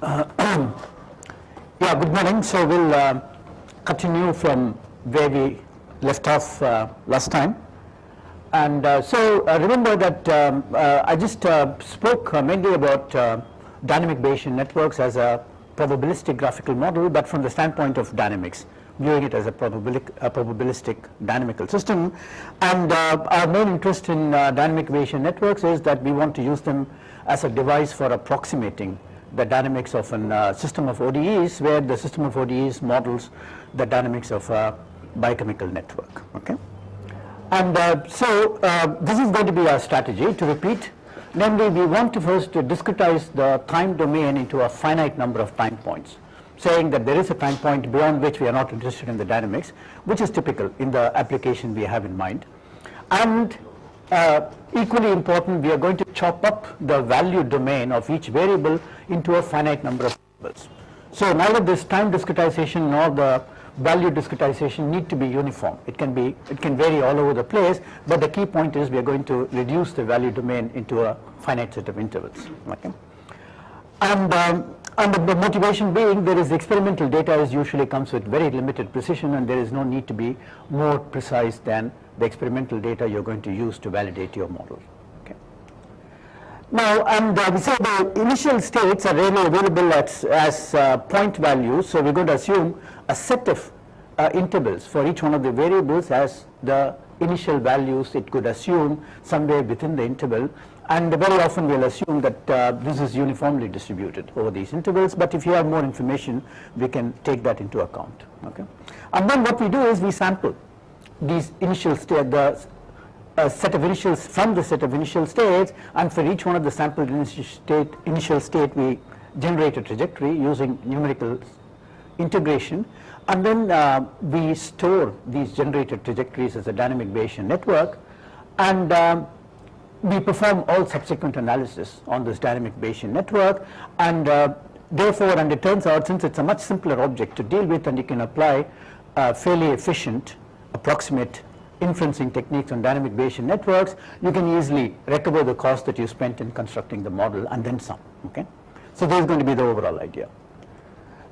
Yeah, good morning. So we'll continue from where we left off last time. And remember that I just spoke mainly about dynamic Bayesian networks as a probabilistic graphical model, but from the standpoint of dynamics, viewing it as a probabilistic dynamical system. And our main interest in dynamic Bayesian networks is that we want to use them as a device for approximating the dynamics of a system of ODEs, where the system of ODEs models the dynamics of a biochemical network. Okay, and this is going to be our strategy. To repeat, namely, we want to first discretize the time domain into a finite number of time points, saying that there is a time point beyond which we are not interested in the dynamics, which is typical in the application we have in mind. And equally important, we are going to chop up the value domain of each variable into a finite number of variables. So neither this time discretization nor the value discretization need to be uniform. It can vary all over the place, but the key point is we are going to reduce the value domain into a finite set of intervals. Okay? And the motivation being, there is experimental data as usually comes with very limited precision, and there is no need to be more precise than the experimental data you're going to use to validate your model. Okay. Now, we say the initial states are really available as point values, so we're going to assume a set of intervals for each one of the variables as the initial values it could assume somewhere within the interval. And very often we'll assume that this is uniformly distributed over these intervals, but if you have more information, we can take that into account. Okay? And then what we do is we sample these initial state, the set of initials from the set of initial states, and for each one of the sampled initial state we generate a trajectory using numerical integration, and then we store these generated trajectories as a dynamic Bayesian network, and we perform all subsequent analysis on this dynamic Bayesian network, and therefore, and it turns out, since it's a much simpler object to deal with, and you can apply fairly efficient approximate inferencing techniques on dynamic Bayesian networks, you can easily recover the cost that you spent in constructing the model and then some. Okay, so this is going to be the overall idea.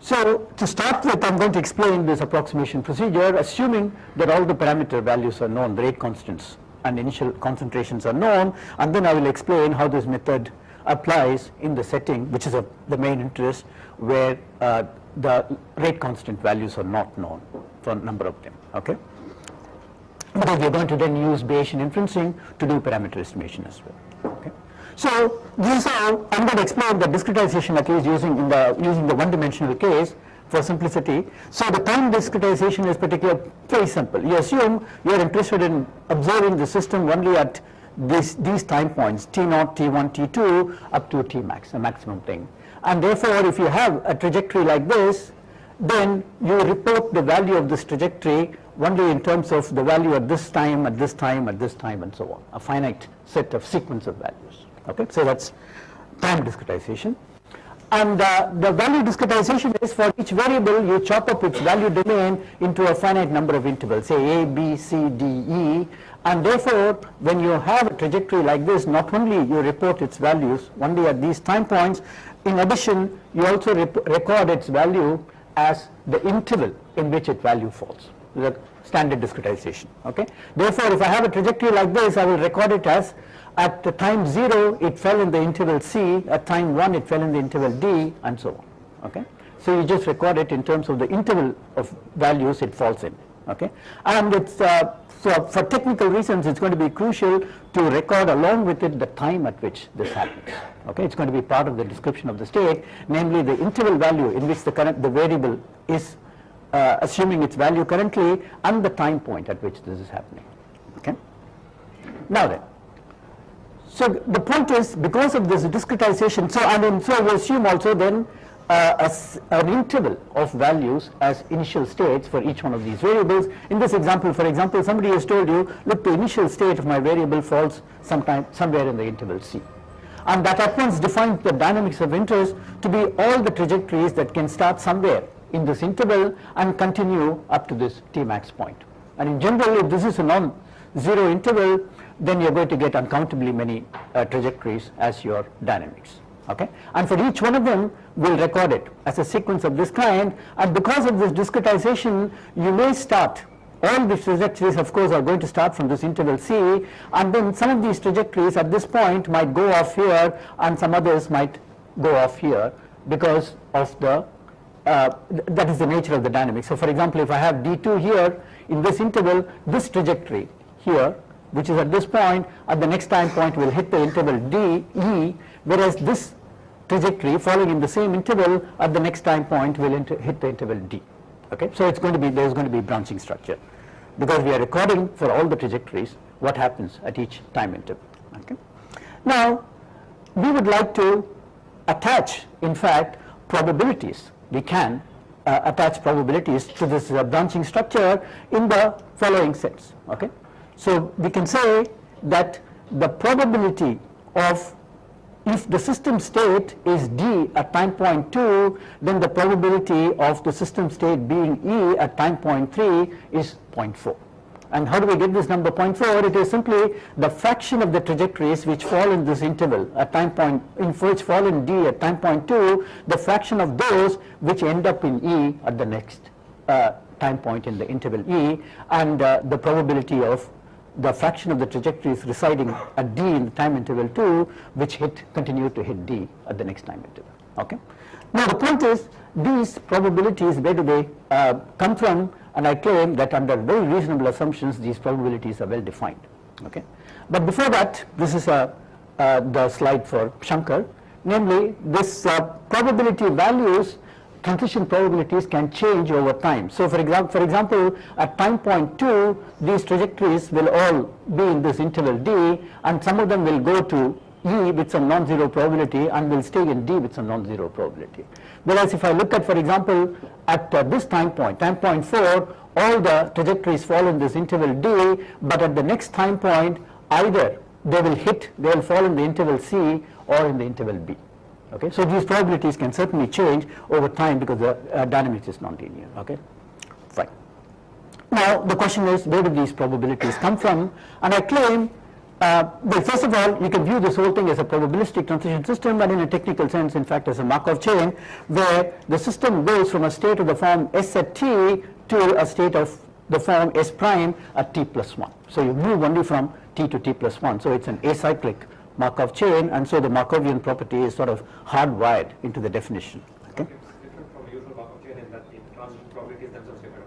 So to start with, I'm going to explain this approximation procedure, assuming that all the parameter values are known, the rate constants and initial concentrations are known, and then I will explain how this method applies in the setting, which is the main interest, where the rate constant values are not known for a number of them. Okay, because we are going to then use Bayesian inferencing to do parameter estimation as well. Okay, so this is how I'm going to explain the discretization, at least using the one-dimensional case for simplicity. So the time discretization is very simple. You assume you are interested in observing the system only at these time points, T0, T1, T2, up to T max, a maximum thing. And therefore, if you have a trajectory like this, then you report the value of this trajectory only in terms of the value at this time, at this time, at this time, and so on, a finite set of sequence of values. Okay, so that's time discretization. And the value discretization is for each variable you chop up its value domain into a finite number of intervals, say A, B, C, D, E, and therefore when you have a trajectory like this, not only you report its values only at these time points, in addition you also record its value as the interval in which its value falls, the standard discretization. Okay, therefore if I have a trajectory like this, I will record it as at the time 0 it fell in the interval C, at time 1 it fell in the interval D, and so on. Okay, so you just record it in terms of the interval of values it falls in. Okay, and it's for technical reasons it's going to be crucial to record along with it the time at which this happens. Okay, it's going to be part of the description of the state, namely the interval value in which the variable is assuming its value currently, and the time point at which this is happening. Okay, now then, so the point is, because of this discretization, so we assume also then an interval of values as initial states for each one of these variables. In this example, for example, somebody has told you, look, the initial state of my variable falls somewhere in the interval C, and that at once defines the dynamics of interest to be all the trajectories that can start somewhere in this interval and continue up to this T max point. And in general, if this is a non-zero interval, then you're going to get uncountably many trajectories as your dynamics. Okay? And for each one of them, we'll record it as a sequence of this kind, and because of this discretization, you may start, all these trajectories of course are going to start from this interval C, and then some of these trajectories at this point might go off here and some others might go off here because of the that is the nature of the dynamics. So for example, if I have d2 here in this interval, this trajectory here, which is at this point, at the next time point will hit the interval DE, whereas this trajectory following in the same interval at the next time point will hit the interval D. Okay? So it's going to be, there's going to be branching structure because we are recording for all the trajectories what happens at each time interval. Okay? Now we would like to attach, in fact, probabilities. We can attach probabilities to this branching structure in the following sense. Okay? So we can say that the probability of, if the system state is D at time point 2, then the probability of the system state being E at time point 3 is 0.4. And how do we get this number 0.4? It is simply the fraction of the trajectories which fall in this interval at time point, in which fall in D at time point 2, the fraction of those which end up in E at the next time point in the interval E, and the probability of the fraction of the trajectories residing at D in the time interval 2 which continue to hit D at the next time interval. Okay? Now the point is, these probabilities, where do they come from? And I claim that under very reasonable assumptions these probabilities are well defined. Okay? But before that, this is the slide for Shankar, namely this probability values, transition probabilities can change over time. So for example, at time point 2, these trajectories will all be in this interval D, and some of them will go to E with some non-zero probability and will stay in D with some non-zero probability. Whereas if I look at, for example, at this time point 4, all the trajectories fall in this interval D, but at the next time point either they will fall in the interval C or in the interval B. Okay? So these probabilities can certainly change over time because the dynamics is nonlinear. Okay? Fine. Now the question is, where do these probabilities come from? And I claim, well, first of all, you can view this whole thing as a probabilistic transition system, and in a technical sense, in fact, as a Markov chain, where the system goes from a state of the form S at T to a state of the form S prime at T plus 1. So you move only from T to T plus 1. So it's an acyclic Markov chain, and so the Markovian property is sort of hardwired into the definition. Okay? It's different from usual Markov chain in that the transition probabilities themselves depend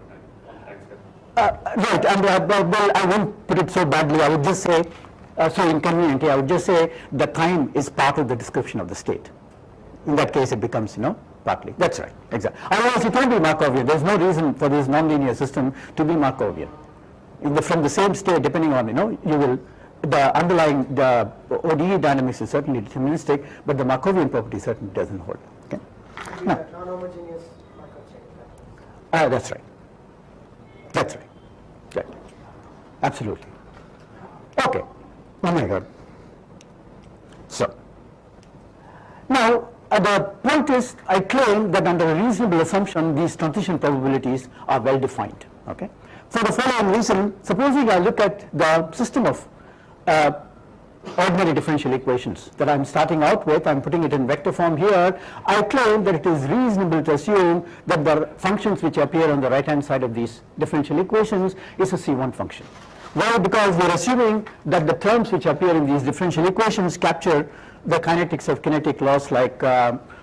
on time step. Right, and well, I won't put it so badly. I would just say, so inconveniently, I would just say the time is part of the description of the state. In that case, it becomes, partly. That's right, exactly. Otherwise, it won't be Markovian. There's no reason for this nonlinear system to be Markovian. From the same state, depending on, you will, the underlying, the ODE dynamics is certainly deterministic, but the Markovian property certainly doesn't hold. Okay. Now, non-homogeneous Markov chain. That's right. That's right. Right. Absolutely. Okay. Oh my God. So, now the point is, I claim that under a reasonable assumption, these transition probabilities are well defined. Okay. For the following reason, supposing I look at the system of ordinary differential equations that I'm starting out with, I'm putting it in vector form here, I claim that it is reasonable to assume that the functions which appear on the right hand side of these differential equations is a C1 function. Why? Because we are assuming that the terms which appear in these differential equations capture the kinetics of kinetic laws like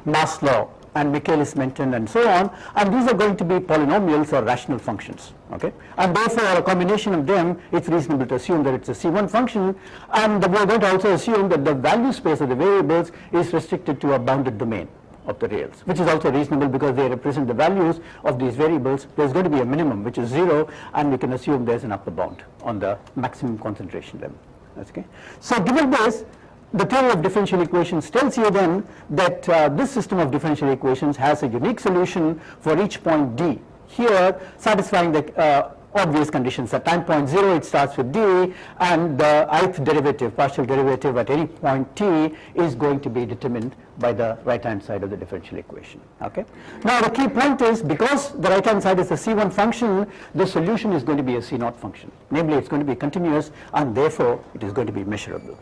mass law and Michaelis-Menten and so on, and these are going to be polynomials or rational functions. Okay? And therefore, a combination of them, it's reasonable to assume that it's a C1 function, and we are going to also assume that the value space of the variables is restricted to a bounded domain of the rails, which is also reasonable because they represent the values of these variables. There's going to be a minimum which is 0, and we can assume there's an upper bound on the maximum concentration level. Okay? So given this, the theory of differential equations tells you then that this system of differential equations has a unique solution for each point D. Here, satisfying the obvious conditions. At time point 0, it starts with D, and the ith derivative, partial derivative at any point T is going to be determined by the right hand side of the differential equation. Okay? Now the key point is, because the right hand side is a C1 function, the solution is going to be a C0 function. Namely, it's going to be continuous, and therefore it is going to be measurable.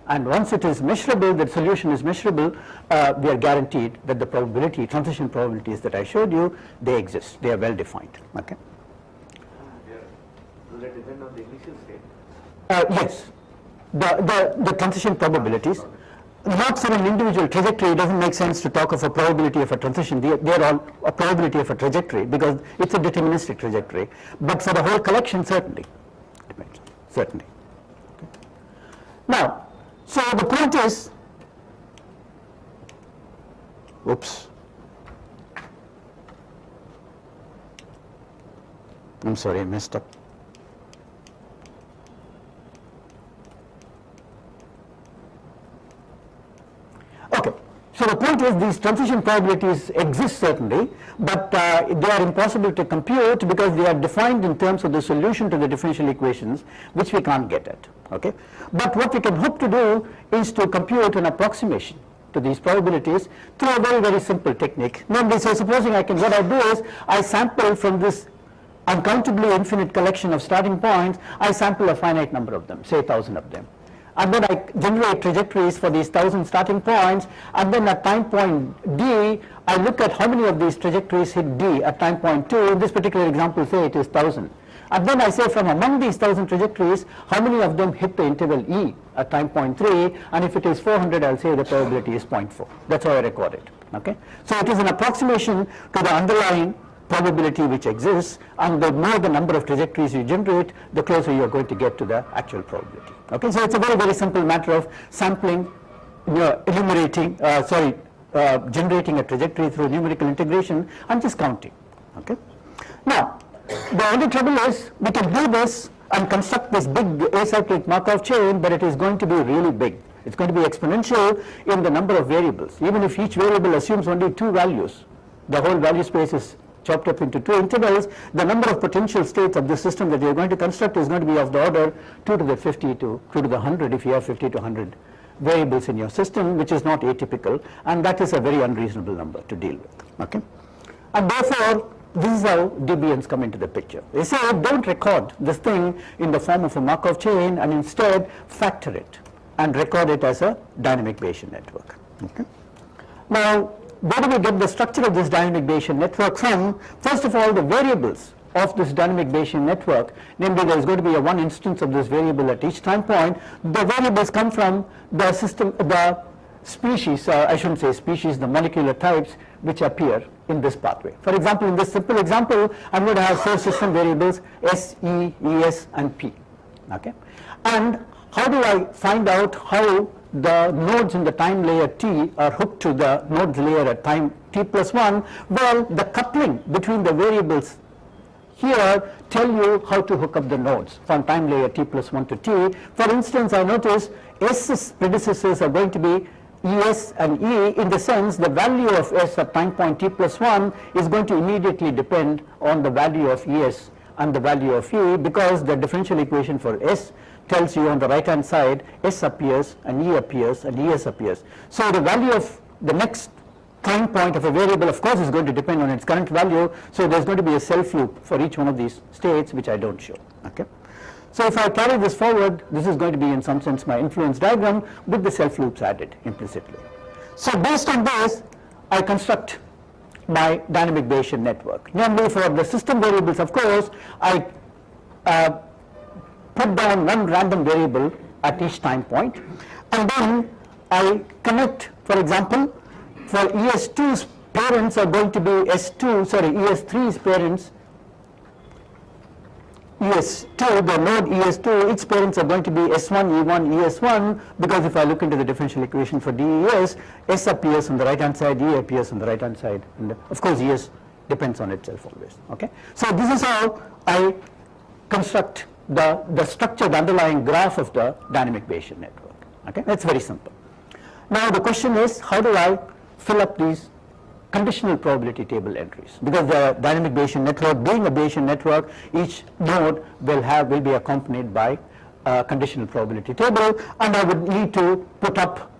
And once it is measurable, the solution is measurable, we are guaranteed that the probability, transition probabilities that I showed you, they exist, they are well defined. Okay. Does it depend on the initial state? Yes, the transition probabilities. Not for an individual trajectory, it doesn't make sense to talk of a probability of a transition. They are all a probability of a trajectory because it's a deterministic trajectory. But for the whole collection, certainly. Depends. Certainly. Okay. Now, so the point is, oops. I'm sorry, I messed up. Okay, so the point is these transition probabilities exist certainly, but they are impossible to compute because they are defined in terms of the solution to the differential equations, which we can't get at. Okay, but what we can hope to do is to compute an approximation to these probabilities through a very, very simple technique. Namely, so supposing what I do is I sample from this uncountably infinite collection of starting points, I sample a finite number of them, say 1,000 of them. And then I generate trajectories for these 1,000 starting points, and then at time point D, I look at how many of these trajectories hit D at time point 2. In this particular example, say it is 1,000. And then I say from among these 1,000 trajectories, how many of them hit the interval E at time point 3, and if it is 400, I'll say the probability is 0.4. That's how I record it. Okay? So it is an approximation to the underlying probability which exists, and the more the number of trajectories you generate, the closer you are going to get to the actual probability. Okay, so it's a very, very simple matter of sampling, generating a trajectory through numerical integration and just counting. Okay. Now, the only trouble is we can do this and construct this big acyclic Markov chain, but it is going to be really big. It's going to be exponential in the number of variables. Even if each variable assumes only 2 values, the whole value space is chopped up into 2 intervals, the number of potential states of the system that you are going to construct is going to be of the order 2 to the 50 to 2 to the 100 if you have 50 to 100 variables in your system, which is not atypical, and that is a very unreasonable number to deal with. Okay? And therefore, this is how deviance come into the picture. They say don't record this thing in the form of a Markov chain, and instead factor it and record it as a dynamic Bayesian network. Okay? Now, where do we get the structure of this dynamic Bayesian network from? First of all, the variables of this dynamic Bayesian network, namely there is going to be one instance of this variable at each time point. The variables come from the system, the species, I shouldn't say species, the molecular types which appear in this pathway. For example, in this simple example, I'm going to have 4 system variables S, E, Es and P. Okay? And how do I find out how the nodes in the time layer T are hooked to the nodes layer at time T plus 1? Well, the coupling between the variables here tell you how to hook up the nodes from time layer T plus 1 to T. For instance, I notice S's predecessors are going to be Es and E, in the sense the value of S at time point T plus 1 is going to immediately depend on the value of Es and the value of E, because the differential equation for S tells you on the right hand side S appears and E appears and Es appears. So the value of the next time point of a variable, of course, is going to depend on its current value, so there's going to be a self loop for each one of these states, which I don't show. Okay? So if I carry this forward, this is going to be in some sense my influence diagram with the self loops added implicitly. So based on this, I construct my dynamic Bayesian network. Namely, for the system variables, of course, I put down one random variable at each time point, and then I connect, for example, for ES2's parents are going to be ES3's parents, ES2, the node ES2, its parents are going to be S1, E1, ES1, because if I look into the differential equation for DES, S appears on the right hand side, E appears on the right hand side, and of course ES depends on itself always. Okay? So this is how I construct the structure, the underlying graph of the dynamic Bayesian network. Okay? That's very simple. Now the question is, how do I fill up these conditional probability table entries? Because the dynamic Bayesian network, being a Bayesian network, each node will be accompanied by a conditional probability table, and I would need to put up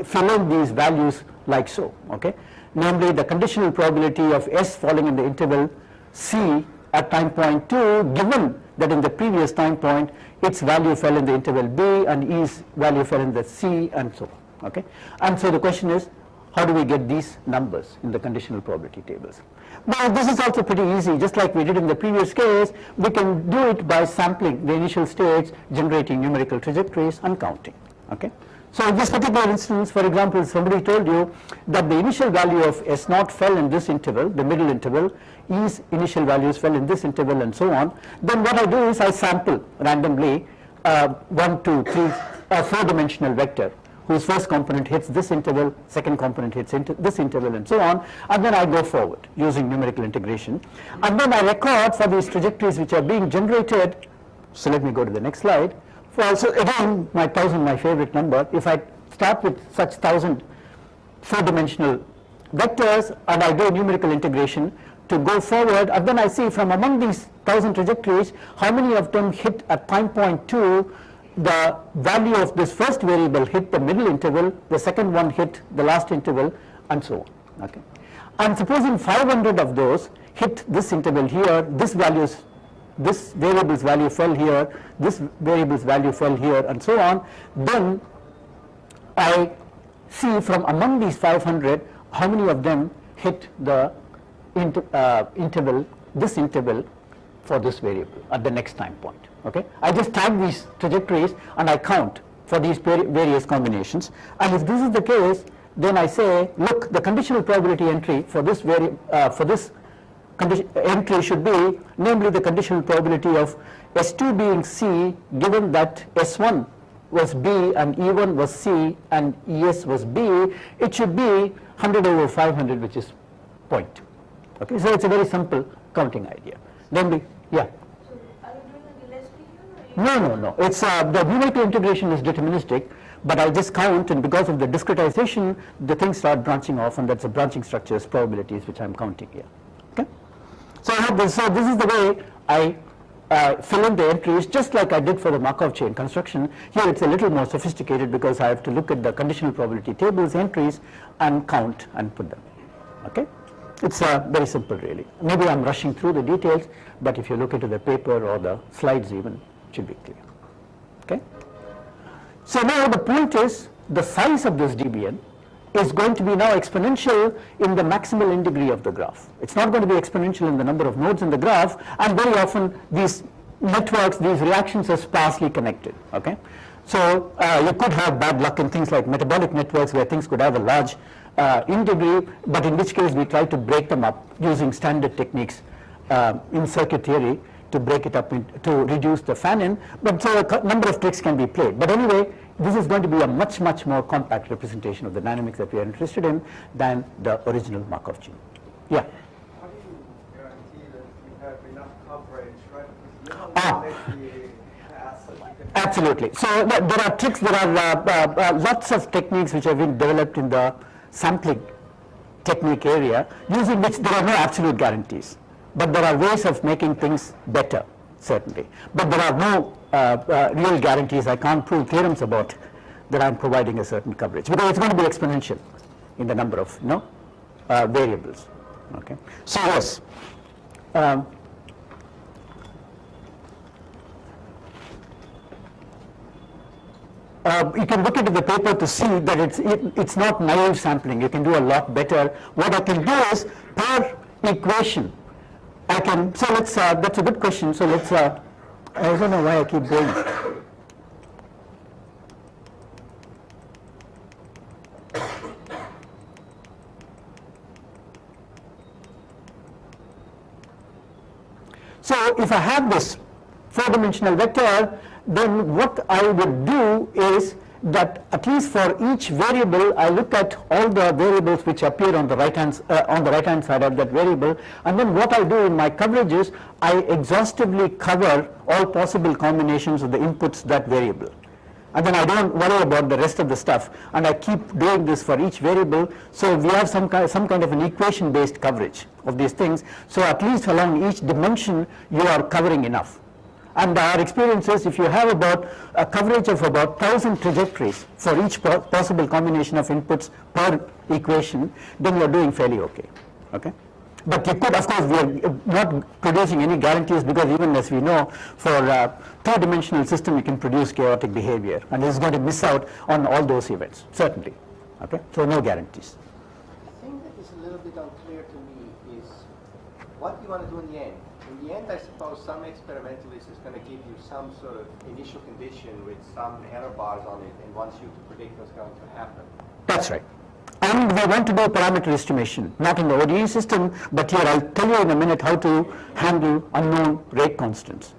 fill in these values like so. Okay? Namely, the conditional probability of S falling in the interval C at time point 2, given that in the previous time point its value fell in the interval B and E's value fell in the C and so on. Okay? And so the question is, how do we get these numbers in the conditional probability tables? Now this is also pretty easy, just like we did in the previous case. We can do it by sampling the initial states, generating numerical trajectories and counting. Okay? So in this particular instance, for example, somebody told you that the initial value of S0 fell in this interval, the middle interval, E's initial values fell in this interval and so on. Then what I do is I sample randomly 1, 2, 3, a 4-dimensional vector whose first component hits this interval, second component hits this interval and so on, and then I go forward using numerical integration. And then I record for these trajectories which are being generated. So let me go to the next slide. So again, my 1000, my favorite number. If I start with such 1000 4-dimensional vectors and I do numerical integration to go forward, and then I see from among these 1000 trajectories how many of them hit at time point 2 the value of this first variable hit the middle interval, the second one hit the last interval, and so on. Okay? And supposing 500 of those hit this interval here, this variable's value fell here, this variable's value fell here, and so on, then I see from among these 500 how many of them hit the interval, this interval for this variable at the next time point. Okay? I just tag these trajectories and I count for these various combinations, and if this is the case, then I say, look, the conditional probability entry for this entry should be, namely the conditional probability of S2 being C, given that S1 was B and E1 was C and ES was B, it should be 100 over 500, which is 0.2. Okay, so it's a very simple counting idea. Namely, yeah. So are you doing a Gillespie here? No. It's the numerical integration is deterministic, but I just count, and because of the discretization, the things start branching off, and that's the branching structures, probabilities, which I'm counting here. Okay. So I have this. So this is the way I fill in the entries, just like I did for the Markov chain construction. Here it's a little more sophisticated because I have to look at the conditional probability tables entries and count and put them in. Okay. It's very simple, really. Maybe I'm rushing through the details, but if you look into the paper or the slides even, it should be clear. Okay? So now the point is, the size of this dBn is going to be now exponential in the maximal in degree of the graph. It's not going to be exponential in the number of nodes in the graph, and very often these networks, these reactions are sparsely connected. Okay? So you could have bad luck in things like metabolic networks where things could have a large in degree, but in which case we try to break them up using standard techniques in circuit theory to break it up to reduce the fan-in, but so a number of tricks can be played. But anyway, this is going to be a much more compact representation of the dynamics that we are interested in than the original Markov chain. Yeah? How do you guarantee that you have enough coverage, right? Absolutely. So there are tricks, there are lots of techniques which have been developed in the sampling technique area, using which there are no absolute guarantees, but there are ways of making things better, certainly. But there are no real guarantees. I can't prove theorems about that I'm providing a certain coverage, because it's going to be exponential in the number of variables. Okay. So yes. You can look into the paper to see that it's not naive sampling. You can do a lot better. What I can do is, per equation, I can, so let's, that's a good question. So let's, I don't know why I keep going. So if I have this 4-dimensional vector, then what I would do is that at least for each variable, I look at all the variables which appear on the right hand side of that variable, and then what I do in my coverage is I exhaustively cover all possible combinations of the inputs that variable, and then I don't worry about the rest of the stuff, and I keep doing this for each variable. So we have some kind of an equation based coverage of these things. So at least along each dimension you are covering enough. And our experience is, if you have about a coverage of about 1000 trajectories for each possible combination of inputs per equation, then you are doing fairly okay. Okay. But you could, of course, we are not producing any guarantees, because even as we know, for two-dimensional system you can produce chaotic behavior, and this is going to miss out on all those events, certainly. Okay, so no guarantees. The thing that is a little bit unclear to me is what you want to do in the end. In the end, I suppose some experimentalist is going to give you some sort of initial condition with some error bars on it and wants you to predict what's going to happen. That's right. And we want to do parameter estimation, not in the ODE system, but here I'll tell you in a minute how to handle unknown rate constants.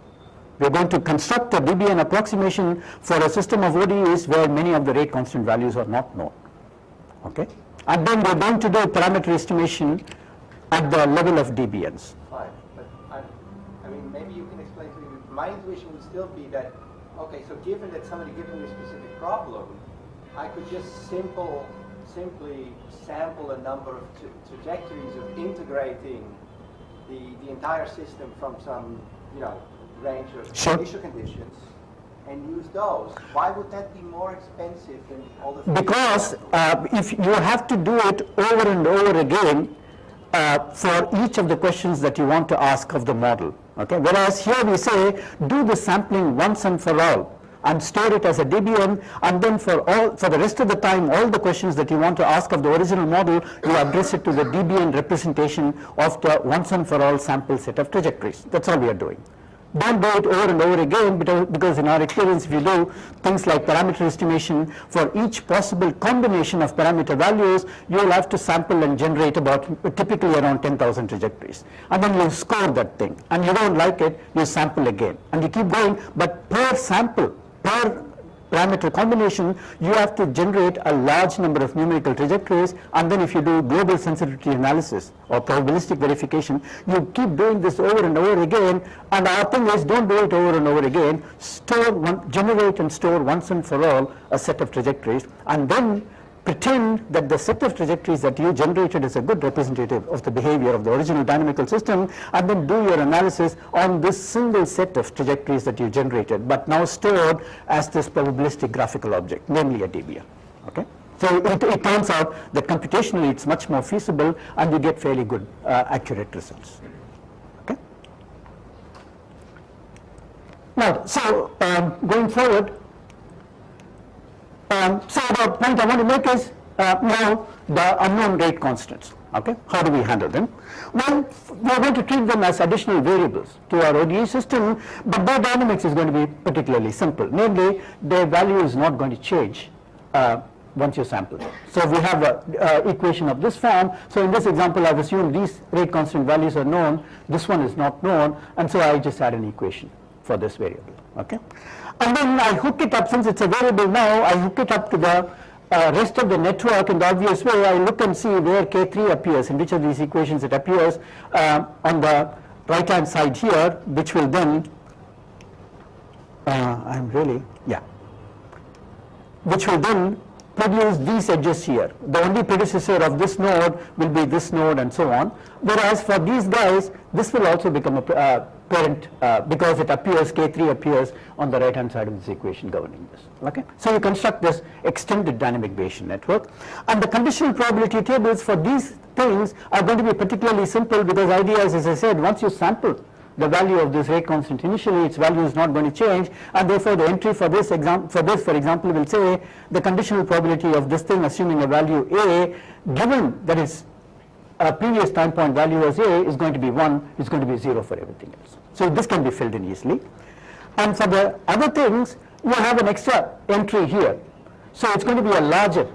We're going to construct a debian approximation for a system of ODEs where many of the rate constant values are not known. Okay? And then we're going to do parameter estimation at the level of debians. Fine, but I mean, maybe you can explain to me. My intuition would still be that, okay, so given that somebody given me a specific problem, I could just simply sample a number of trajectories of integrating the entire system from some, range of initial conditions and use those. Why would that be more expensive than all the things? Because if you have to do it over and over again for each of the questions that you want to ask of the model. Okay? Whereas here we say, do the sampling once and for all, and store it as a debian, and then for the rest of the time, all the questions that you want to ask of the original model, you address it to the debian representation of the once and for all sample set of trajectories. That's all we are doing. Don't do it over and over again, because in our experience, if you do things like parameter estimation for each possible combination of parameter values, you will have to sample and generate about typically around 10,000 trajectories. And then you score that thing, and you don't like it, you sample again. And you keep going, but per sample, per parameter combination, you have to generate a large number of numerical trajectories, and then if you do global sensitivity analysis or probabilistic verification, you keep doing this over and over again. And our thing is, don't do it over and over again. Generate and store once and for all a set of trajectories, and then pretend that the set of trajectories that you generated is a good representative of the behavior of the original dynamical system, and then do your analysis on this single set of trajectories that you generated, but now stored as this probabilistic graphical object, namely a debian. Okay? So it turns out that computationally it's much more feasible, and you get fairly good accurate results. Okay? Now, so going forward, so the point I want to make is now the unknown rate constants. Okay, how do we handle them? Well, we are going to treat them as additional variables to our ODE system, but their dynamics is going to be particularly simple. Namely, their value is not going to change once you sample them. So we have an equation of this form. So in this example, I've assumed these rate constant values are known. This one is not known, and so I just add an equation for this variable. Okay. And then I hook it up, since it's a variable now, I hook it up to the rest of the network in the obvious way. I look and see where K3 appears, in which of these equations it appears on the right hand side here, which will then, which will then produce these edges here. The only predecessor of this node will be this node, and so on. Whereas for these guys, this will also become a parent because it appears, K3 appears on the right hand side of this equation governing this. Okay? So you construct this extended dynamic Bayesian network, and the conditional probability tables for these things are going to be particularly simple, because idea is, as I said, once you sample the value of this rate constant initially, its value is not going to change, and therefore the entry for this for example will say the conditional probability of this thing assuming a value A, given that its previous time point value was A, is going to be 1, is going to be 0 for everything else. So this can be filled in easily. And for the other things, you have an extra entry here. So it's going to be a larger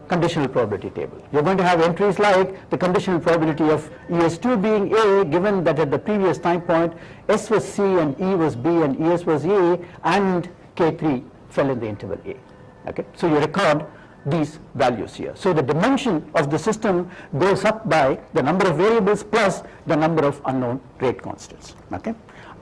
conditional probability table. You're going to have entries like the conditional probability of ES2 being A, given that at the previous time point S was C and E was B and ES was A, and K3 fell in the interval A. Okay? So you record these values here. So the dimension of the system goes up by the number of variables plus the number of unknown rate constants. Okay?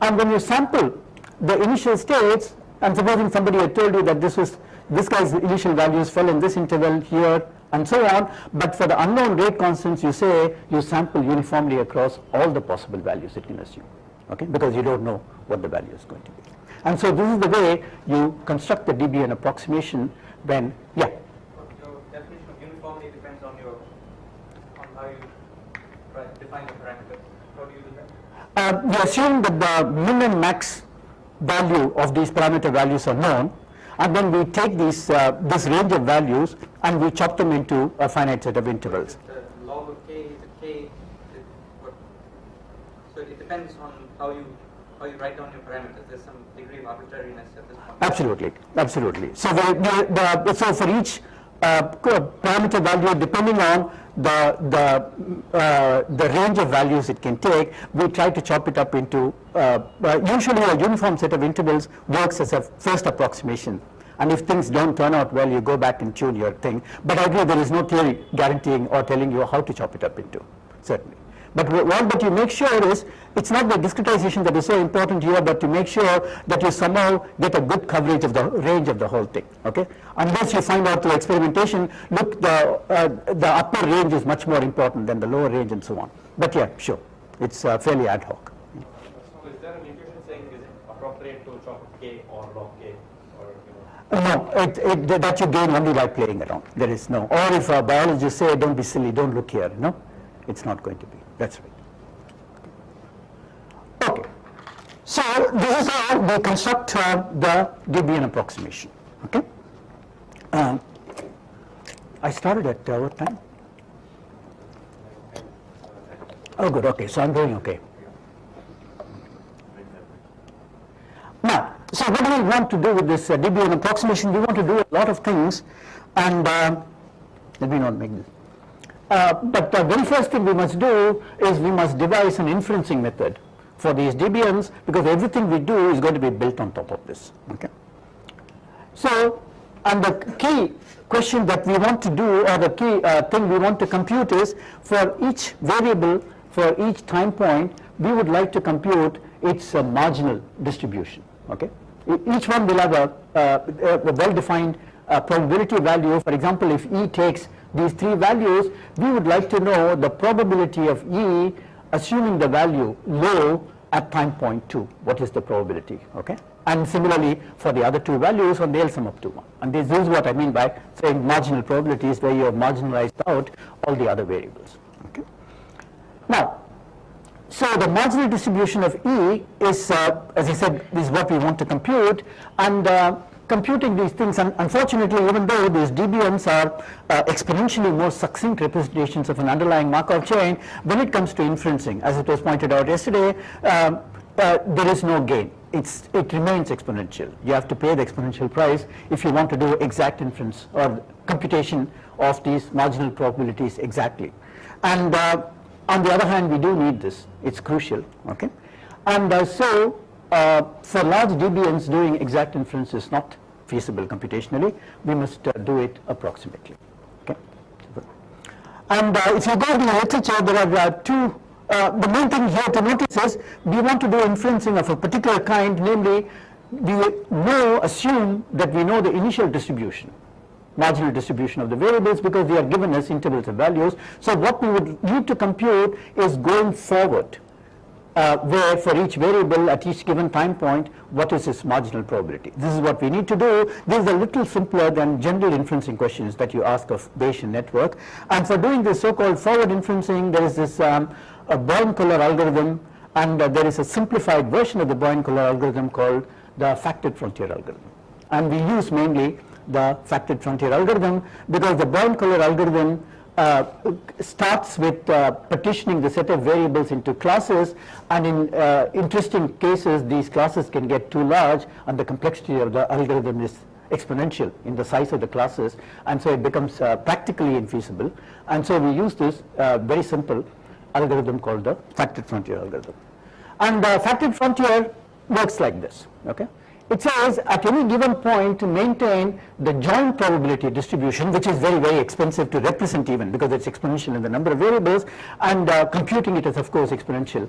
And when you sample the initial states, and supposing somebody had told you that this guy's initial values fell in this interval here, and so on, but for the unknown rate constants, you say you sample uniformly across all the possible values it can assume. Okay? Because you don't know what the value is going to be. And so this is the way you construct the debian approximation when, yeah. Your definition of uniformity depends on how you define define the parameters? How do you do that? We assume that the min and max value of these parameter values are known, and then we take these this range of values and we chop them into a finite set of intervals. The log of k is a k. So it depends on how you write down your parameters. There's some degree of arbitrariness at this point. Absolutely, absolutely. So so for each parameter value, depending on the range of values it can take, we try to chop it up into usually a uniform set of intervals works as a first approximation, and if things don't turn out well, you go back and tune your thing. But ideally there is no theory guaranteeing or telling you how to chop it up into, certainly. But what you make sure is, it's not the discretization that is so important here, but to make sure that you somehow get a good coverage of the range of the whole thing, okay? Unless you find out through experimentation, look, the upper range is much more important than the lower range and so on. But yeah, sure, it's fairly ad hoc. So is there an intuition saying, is it appropriate to chop k or log k? Or, No, that you gain only by playing around. There is no, or if a biologist say, don't be silly, don't look here, no, it's not going to be. That's right. Okay. So this is how we construct the Debian approximation. Okay. I started at what time? Oh, good. Okay. So I'm doing okay. Now, so what do we want to do with this Debian approximation? We want to do a lot of things, and let me not make this. But the very first thing we must do is we must devise an inferencing method for these Debians, because everything we do is going to be built on top of this. Okay. So, and the key question that we want to do, or the key thing we want to compute is, for each variable, for each time point, we would like to compute its marginal distribution. Okay. Each one will have a well-defined probability value. For example, if E takes these three values, we would like to know the probability of E assuming the value low at time point 2. What is the probability? Okay. And similarly for the other two values, and they'll sum up to 1. And this is what I mean by saying marginal probabilities, where you have marginalized out all the other variables. Okay. Now, so the marginal distribution of E is, as I said, is what we want to compute, and computing these things, and unfortunately, even though these Debians are exponentially more succinct representations of an underlying Markov chain, when it comes to inferencing, as it was pointed out yesterday, there is no gain. It remains exponential. You have to pay the exponential price if you want to do exact inference or computation of these marginal probabilities exactly. And on the other hand, we do need this. It's crucial. Okay, and so. For large Debians, doing exact inference is not feasible computationally. We must do it approximately. Okay. And if you go to the literature, there are two. The main thing here to notice is we want to do inferencing of a particular kind, namely, we assume that we know the initial distribution, marginal distribution of the variables, because they are given as intervals of values. So what we would need to compute is going forward. Where for each variable at each given time point, what is its marginal probability? This is what we need to do. This is a little simpler than general inferencing questions that you ask of Bayesian network. And for doing this so-called forward inferencing, there is this a Boyne-Kohler algorithm, and there is a simplified version of the Boyne-Kohler algorithm called the factored frontier algorithm. And we use mainly the factored frontier algorithm because the Boyne-Kohler algorithm starts with partitioning the set of variables into classes, and in interesting cases these classes can get too large and the complexity of the algorithm is exponential in the size of the classes, and so it becomes practically infeasible. And so we use this very simple algorithm called the factored frontier algorithm. And the factored frontier works like this. Okay. It says at any given point to maintain the joint probability distribution, which is very, very expensive to represent even because it's exponential in the number of variables, and computing it is of course exponential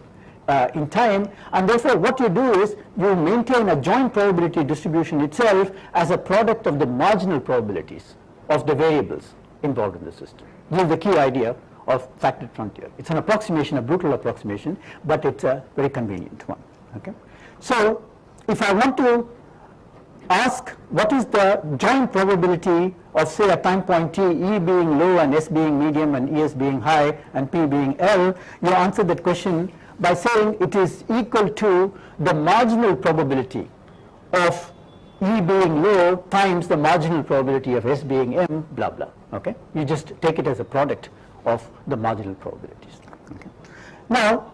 in time, and therefore what you do is you maintain a joint probability distribution itself as a product of the marginal probabilities of the variables involved in the system. This is the key idea of factored frontier. It's an approximation, a brutal approximation, but it's a very convenient one. Okay. So if I want to ask what is the joint probability of say a time point t, E being low and S being medium and ES being high and P being L, you answer that question by saying it is equal to the marginal probability of E being low times the marginal probability of S being M, blah blah. Okay, you just take it as a product of the marginal probabilities. Okay. Now,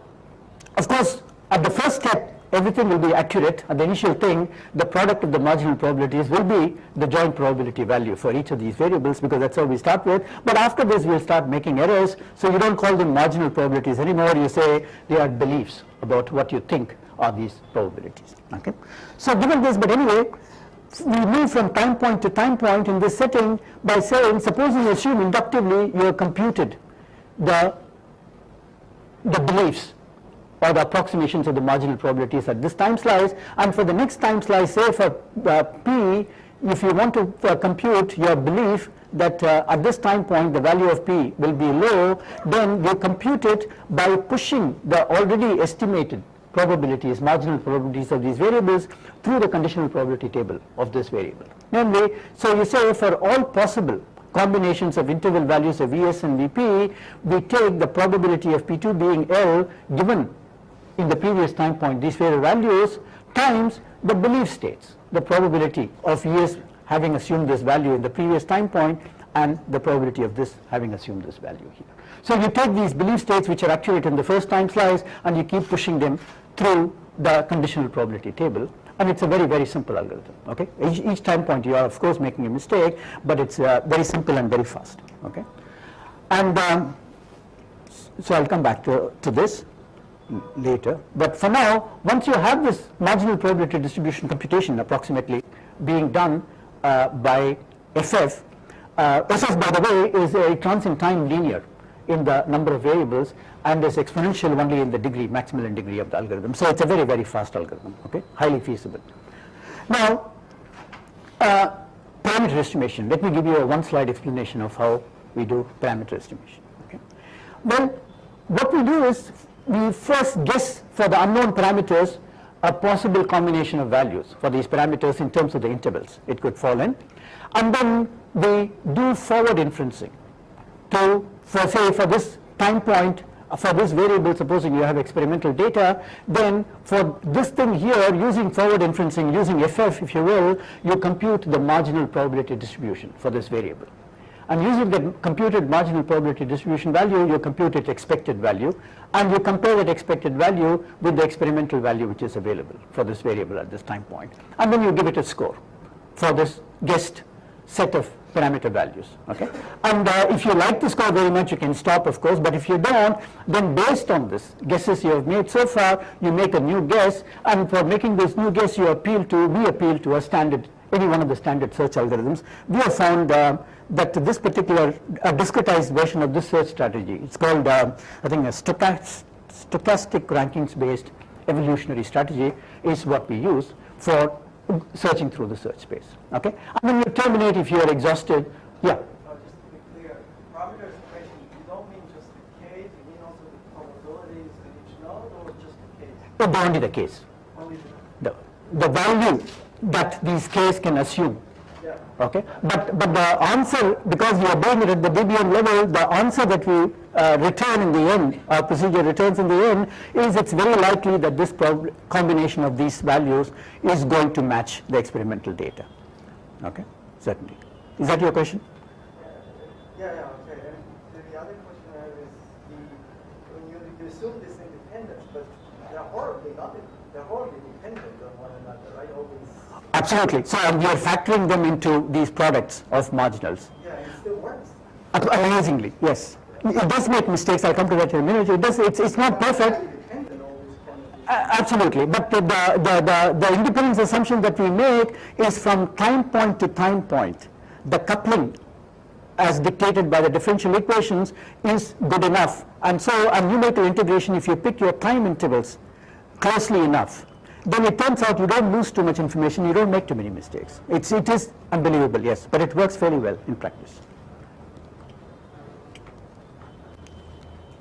of course, at the first step, everything will be accurate. At the initial thing, the product of the marginal probabilities will be the joint probability value for each of these variables, because that's how we start with. But after this, we'll start making errors. So you don't call them marginal probabilities anymore. You say they are beliefs about what you think are these probabilities. Okay. So given this, but anyway, we move from time point to time point in this setting by saying, supposing you assume inductively you have computed the beliefs or the approximations of the marginal probabilities at this time slice, and for the next time slice, say for P, if you want to compute your belief that at this time point the value of P will be low, then you compute it by pushing the already estimated probabilities, marginal probabilities of these variables through the conditional probability table of this variable. Namely, so you say for all possible combinations of interval values of Vs and Vp, we take the probability of P2 being L given in the previous time point these various values times the belief states, the probability of Vs having assumed this value in the previous time point and the probability of this having assumed this value here. So you take these belief states which are accurate in the first time slice and you keep pushing them through the conditional probability table, and it's a very, very simple algorithm. Okay, each time point you are of course making a mistake, but it's very simple and very fast. Okay, and so I'll come back to this later, but for now, once you have this marginal probability distribution computation approximately being done by FF, FF by the way is a transient time linear in the number of variables and is exponential only in the degree, maximum degree of the algorithm. So it's a very, very fast algorithm, okay, highly feasible. Now, parameter estimation. Let me give you a one-slide explanation of how we do parameter estimation. Okay. Well, what we do is we first guess for the unknown parameters a possible combination of values for these parameters in terms of the intervals it could fall in, and then we do forward inferencing to, for say for this time point, for this variable, supposing you have experimental data, then for this thing here, using forward inferencing, using FF if you will, you compute the marginal probability distribution for this variable. And using the computed marginal probability distribution value, you compute its expected value, and you compare that expected value with the experimental value which is available for this variable at this time point. And then you give it a score for this guessed set of parameter values. Okay? And if you like the score very much, you can stop, of course, but if you don't, then based on this guesses you have made so far, you make a new guess, and for making this new guess, we appeal to a standard, any one of the standard search algorithms. We have found that this particular discretized version of this search strategy, it's called, I think, a stochastic rankings based evolutionary strategy, is what we use for searching through the search space. Okay, and then you terminate if you are exhausted. Yeah. Just to be clear, parameter estimation, you don't mean just the case, you mean also the probabilities in each node, or just the case? But only the case. Only The value that these Ks can assume. yeah. Okay, but the answer, because we are doing it at the BBM level, the answer that we return in the end, our procedure returns in the end, is it's very likely that this combination of these values is going to match the experimental data. Okay, certainly. Is that your question? Yeah, okay. And the other question I have is when you assume this independence, but they're horribly dependent on one another, right? Always. Absolutely. So we are factoring them into these products of marginals. Yeah, it still works. Amazingly, yes. It does make mistakes. I'll come to that in a minute. It does. It's not perfect. Dependent always kind of. Absolutely, but the independence assumption that we make is from time point to time point. The coupling as dictated by the differential equations is good enough, and so a numerical integration, if you pick your time intervals closely enough, then it turns out you don't lose too much information, you don't make too many mistakes. It is unbelievable, yes, but it works fairly well in practice.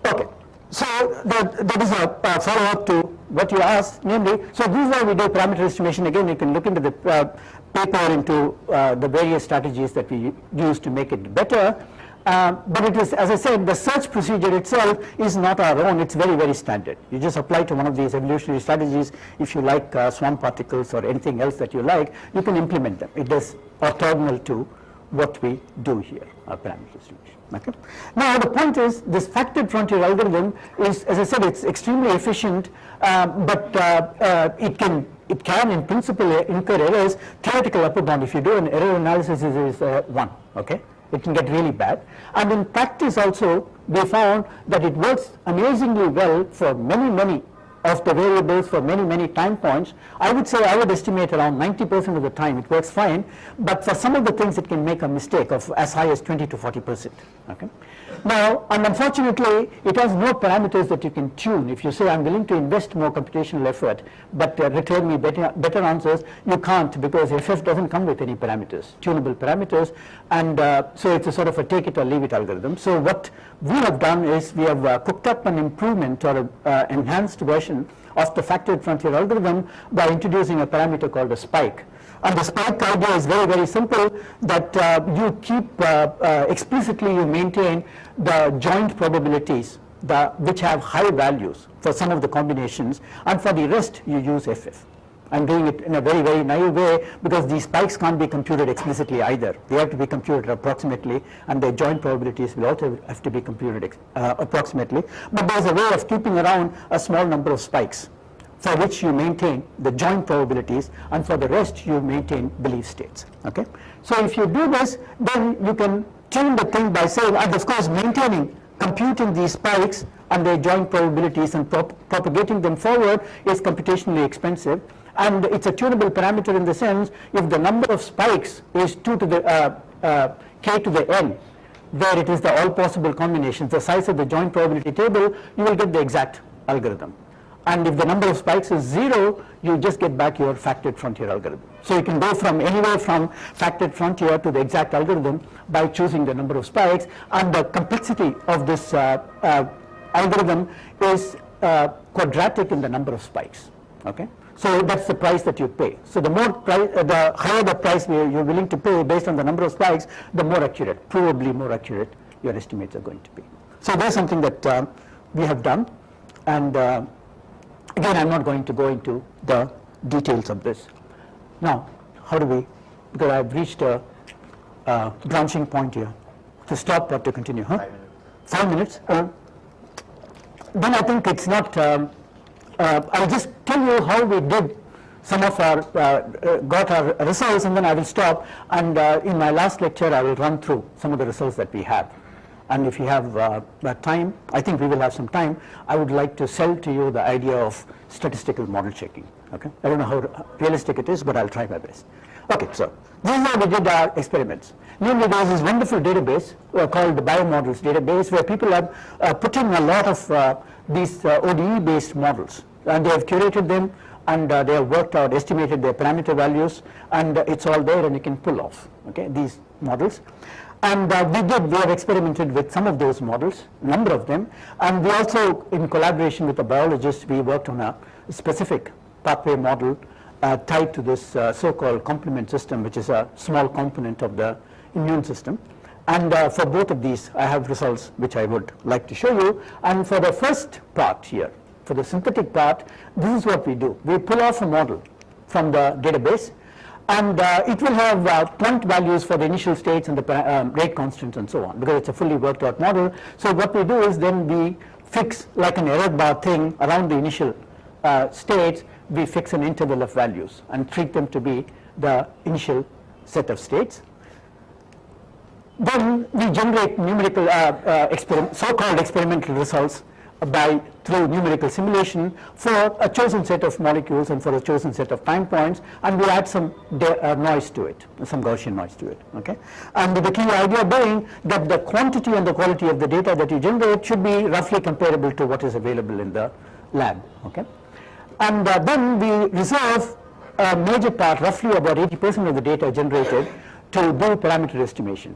Okay, so that is a follow-up to what you asked, namely, so this is how we do parameter estimation. Again, you can look into the paper into the various strategies that we use to make it better. But it is, as I said, the search procedure itself is not our own. It's very, very standard. You just apply to one of these evolutionary strategies. If you like swarm particles or anything else that you like, you can implement them. It is orthogonal to what we do here, our parameter estimation. Okay. Now the point is, this factored frontier algorithm is, as I said, it's extremely efficient, but it can in principle incur errors. Theoretical upper bound, if you do an error analysis, is 1. Okay. It can get really bad, and in practice also they found that it works amazingly well for many of the variables for many time points. I would estimate around 90% of the time it works fine, but for some of the things it can make a mistake of as high as 20 to 40%. Okay. Now, and unfortunately, it has no parameters that you can tune. If you say I'm willing to invest more computational effort, but return me better answers, you can't, because FF doesn't come with any parameters, tunable parameters, and so it's a sort of a take it or leave it algorithm. So what we have done is we have cooked up an improvement or an enhanced version of the factored frontier algorithm by introducing a parameter called a spike. And the spike idea is very, very simple, that you keep explicitly you maintain the joint probabilities which have high values for some of the combinations, and for the rest you use FF. I'm doing it in a very, very naive way, because these spikes can't be computed explicitly either. They have to be computed approximately, and their joint probabilities will also have to be computed approximately. But there's a way of keeping around a small number of spikes, for which you maintain the joint probabilities, and for the rest you maintain belief states. Okay. So if you do this, then you can tune the thing by saying, and of course computing these spikes and their joint probabilities and propagating them forward is computationally expensive, and it's a tunable parameter in the sense, if the number of spikes is 2 to the k to the n, where it is the all possible combinations, the size of the joint probability table, you will get the exact algorithm. And if the number of spikes is 0, you just get back your factored frontier algorithm. So you can go from anywhere from factored frontier to the exact algorithm by choosing the number of spikes, and the complexity of this algorithm is quadratic in the number of spikes. Okay. So that's the price that you pay. So the higher the price you're willing to pay based on the number of spikes, the more accurate, provably more accurate your estimates are going to be. So that's something that we have done, and again, I'm not going to go into the details of this. Now, how do we, because I've reached a branching point here, to stop or to continue, huh? 5 minutes. 5 minutes? Then I think it's not, I'll just tell you how we did some of our, got our results, and then I will stop, and in my last lecture I will run through some of the results that we have. And if you have time, I think we will have some time, I would like to sell to you the idea of statistical model checking. Okay? I don't know how realistic it is, but I'll try my best. Okay, so this is how we did our experiments. Namely, there is this wonderful database called the biomodels database, where people have put in a lot of these ODE-based models, and they have curated them, and they have worked out, estimated their parameter values, and it's all there, and you can pull off, okay, these models. And we have experimented with some of those models, a number of them, and we also, in collaboration with a biologist, we worked on a specific pathway model tied to this so-called complement system, which is a small component of the immune system. And for both of these, I have results which I would like to show you. And for the first part here, for the synthetic part, this is what we do. We pull off a model from the database, and it will have point values for the initial states and the rate constants and so on, because it's a fully worked out model. So what we do is then we fix like an error bar thing around the initial states. We fix an interval of values and treat them to be the initial set of states. Then we generate numerical so-called experimental results through numerical simulation for a chosen set of molecules and for a chosen set of time points, and we add some noise to it, some Gaussian noise to it. Okay, and the key idea being that the quantity and the quality of the data that you generate should be roughly comparable to what is available in the lab. Okay, and then we reserve a major part, roughly about 80% of the data generated, to do parameter estimation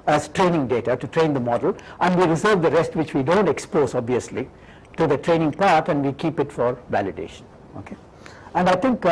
as training data to train the model, and we reserve the rest, which we don't expose obviously, to the training part and we keep it for validation. Okay, and I think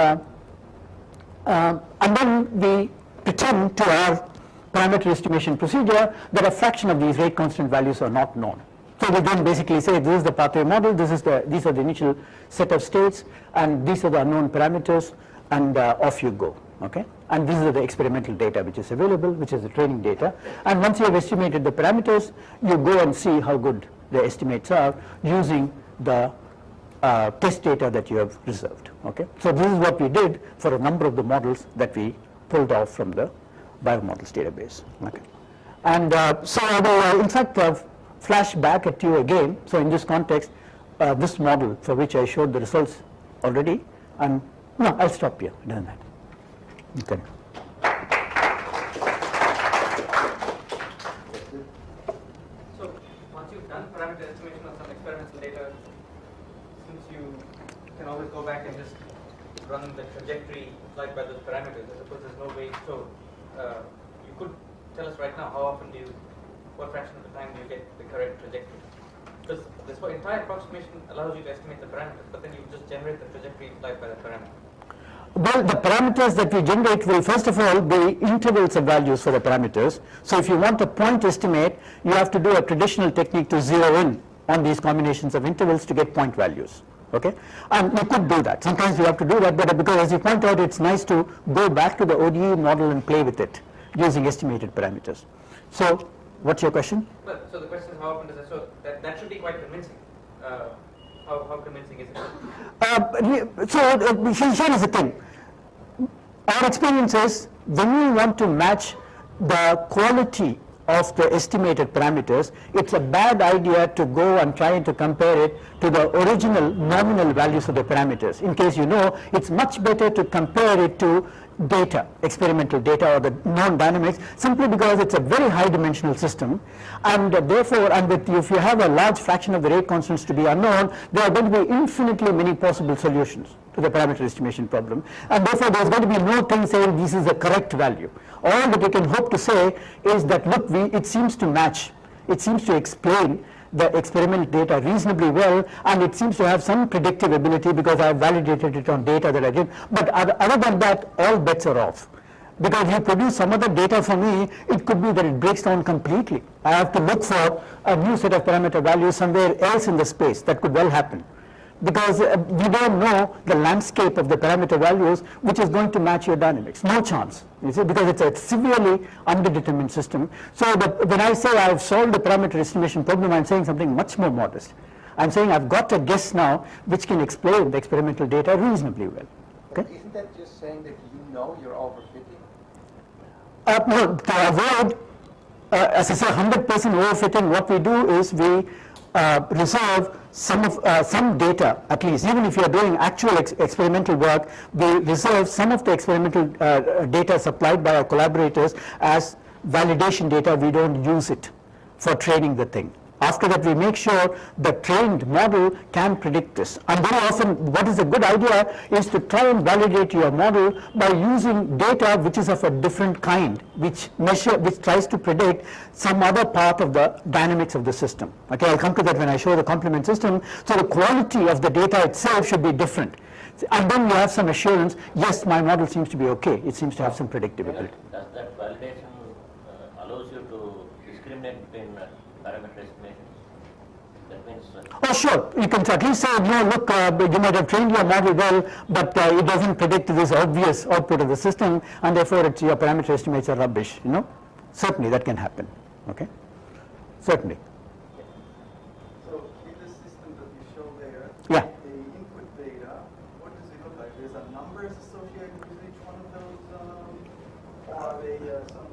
and then we pretend to our parameter estimation procedure that a fraction of these rate constant values are not known. So we then basically say this is the pathway model, these are the initial set of states, and these are the unknown parameters, and off you go. Okay, and these are the experimental data which is available, which is the training data, and once you have estimated the parameters, you go and see how good the estimates are using the test data that you have reserved. Okay, so this is what we did for a number of the models that we pulled off from the biomodels database. Okay, and so I will in fact flash back at you again. So in this context, this model for which I showed the results already, and no, I'll stop here. Done that. Okay. So once you've done parameter estimation of some experimental data, since you can always go back and just run the trajectory applied by those parameters, I suppose there's no way. So you could tell us right now how often what fraction of the time do you get the correct trajectory? Because this entire approximation allows you to estimate the parameters, but then you just generate the trajectory applied by the parameter. Well, the parameters that we generate will first of all be intervals of values for the parameters. So if you want a point estimate, you have to do a traditional technique to zero in on these combinations of intervals to get point values. Okay, and you could do that. Sometimes you have to do that, but because as you point out, it's nice to go back to the ODE model and play with it using estimated parameters. So what's your question? Well, so the question is how often does it, so that should be quite convincing. How convincing is it? Here is the thing. Our experience is when you want to match the quality of the estimated parameters, it's a bad idea to go and try to compare it to the original nominal values of the parameters. In case you know, it's much better to compare it to data, experimental data or the known dynamics, simply because it's a very high dimensional system, and therefore, if you have a large fraction of the rate constants to be unknown, there are going to be infinitely many possible solutions to the parameter estimation problem, and therefore there's going to be no thing saying this is the correct value. All that we can hope to say is that look, it seems to match, it seems to explain the experimental data reasonably well, and it seems to have some predictive ability because I have validated it on data that I did. But other than that, all bets are off. Because you produce some other data for me, it could be that it breaks down completely. I have to look for a new set of parameter values somewhere else in the space. That could well happen. Because we don't know the landscape of the parameter values which is going to match your dynamics. No chance, you see, because it's a severely underdetermined system. So when I say I've solved the parameter estimation problem, I'm saying something much more modest. I'm saying I've got a guess now which can explain the experimental data reasonably well. Okay? But isn't that just saying that you know you're overfitting? No, to avoid, as I say, 100% overfitting, what we do is we reserve some data, at least, even if you are doing actual experimental work, we reserve some of the experimental data supplied by our collaborators as validation data. We don't use it for training the thing. After that, we make sure the trained model can predict this. And very often, what is a good idea is to try and validate your model by using data which is of a different kind, which tries to predict some other part of the dynamics of the system. Okay, I'll come to that when I show the complement system. So the quality of the data itself should be different. And then you have some assurance, yes, my model seems to be okay. It seems to have some predictability. Does that validation allows you to discriminate between parameter estimations? That means oh, sure. You can at least say, no, look, you might have trained your model well, but it doesn't predict this obvious output of the system, and therefore your parameter estimates are rubbish. You know, certainly that can happen. Okay, certainly. So in the system that you show there, Yeah. the input data, what does it look like? There's a numbers associated with each one of those, or are they some?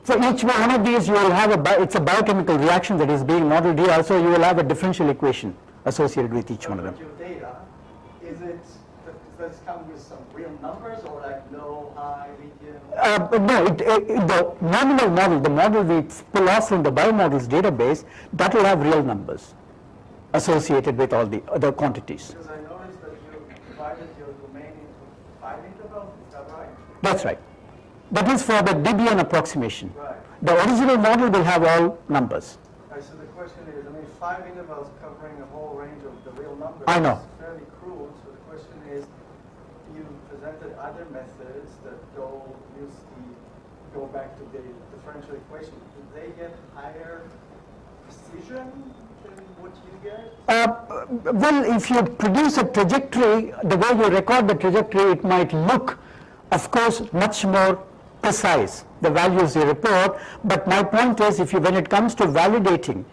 For each one of these, you will have it's a biochemical reaction that is being modeled here. Also, you will have a differential equation associated with each one of them. Your data, does it come with some real numbers or like low, high, medium? No, the nominal model, the model we pull off from the biomodels database, that will have real numbers associated with all the other quantities. Because I noticed that you divided your domain into 5 intervals, is that right? That's right. That is for the Debian approximation. Right. The original model will have all numbers. Right, so the question is, I mean, 5 intervals covering a whole range of the real numbers I know. is fairly crude. So the question is, you presented other methods that go back to the differential equation. Do they get higher precision than what you get? Well, if you produce a trajectory, the way you record the trajectory, it might look, of course, much more precise, the values you report. But my point is, when it comes to validating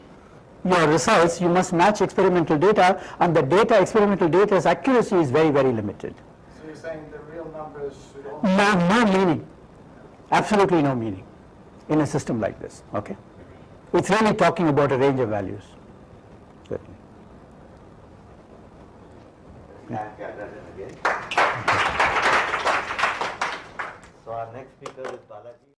your results, you must match experimental data, and the experimental data's accuracy is very, very limited. So you're saying the real numbers should also... No meaning, absolutely no meaning in a system like this, okay? It's really talking about a range of values, certainly. So our next speaker is Balaji.